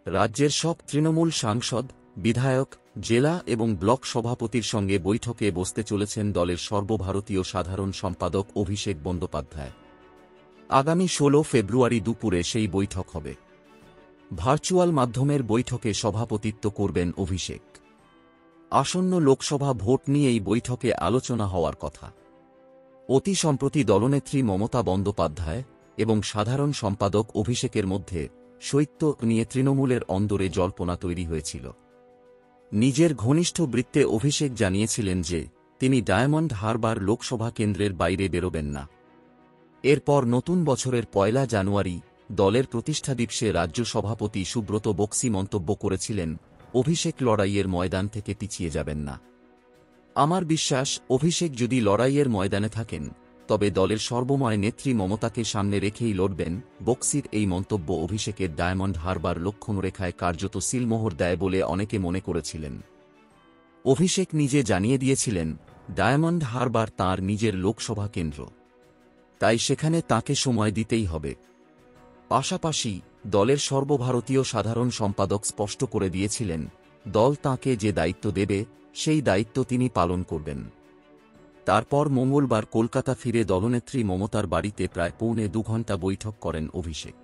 রাজ্যের সব তৃণমূল সাংসদ, বিধায়ক, জেলা এবং ব্লক সভাপতির সঙ্গে বৈঠকে বসতে চলেছেন দলের সর্বভারতীয় সাধারণ সম্পাদক অভিষেক বন্দ্যোপাধ্যায়। আগামী ১৬ ফেব্রুয়ারি দুপুরে সেই বৈঠক হবে। ভার্চুয়াল মাধ্যমের বৈঠকে সভাপতিত্ব করবেন অভিষেক। আসন্ন লোকসভা ভোট নিয়ে এই বৈঠকে আলোচনা হওয়ার কথা। অতি সম্প্রতি দলনেত্রী মমতা বন্দ্যোপাধ্যায় এবং সাধারণ সম্পাদক অভিষেকের মধ্যে শৈত্য নিয়ে তৃণমূলের অন্দরে জল্পনা তৈরি হয়েছিল। নিজের ঘনিষ্ঠ বৃত্তে অভিষেক জানিয়েছিলেন যে তিনি ডায়মন্ড হারবার লোকসভা কেন্দ্রের বাইরে বেরোবেন না। এরপর নতুন বছরের ১ জানুয়ারি দলের প্রতিষ্ঠা দিবসে রাজ্য সভাপতি সুব্রত বক্সি মন্তব্য করেছিলেন, অভিষেক লড়াইয়ের ময়দান থেকে পিছিয়ে যাবেন না। আমার বিশ্বাস, অভিষেক যদি লড়াইয়ের ময়দানে থাকেন তবে দলের সর্বময় নেত্রী মমতাকে সামনে রেখেই লড়বেন। বক্সির এই মন্তব্য অভিষেকের ডায়মন্ড হারবার লক্ষ্যরেখায় কার্যত সিলমোহর দেয় বলে অনেকে মনে করেছিলেন। অভিষেক নিজে জানিয়ে দিয়েছিলেন, ডায়মন্ড হারবার তাঁর নিজের লোকসভা কেন্দ্র, তাই সেখানে তাঁকে সময় দিতেই হবে। পাশাপাশি দলের সর্বভারতীয় সাধারণ সম্পাদক স্পষ্ট করে দিয়েছিলেন, দল তাঁকে যে দায়িত্ব দেবে সেই দায়িত্ব তিনি পালন করবেন। তারপর মঙ্গলবার কলকাতা ফিরে দলনেত্রী মমতার বাড়িতে প্রায় পৌনে ২ ঘণ্টা বৈঠক করেন অভিষেক।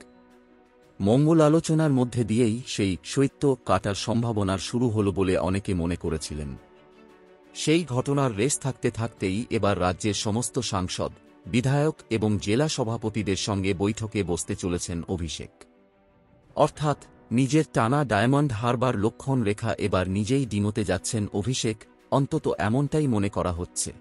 মঙ্গল আলোচনার মধ্যে দিয়েই সেই শৈত্য কাটার সম্ভাবনার শুরু হল বলে অনেকে মনে করেছিলেন। সেই ঘটনার রেশ থাকতে থাকতেই এবার রাজ্যের সমস্ত সাংসদ, বিধায়ক এবং জেলা সভাপতিদের সঙ্গে বৈঠকে বসতে চলেছেন অভিষেক। অর্থাৎ নিজের টানা ডায়মন্ড হারবার লক্ষ্যরেখা এবার নিজেই ডিঙোতে যাচ্ছেন অভিষেক, অন্তত এমনটাই মনে করা হচ্ছে।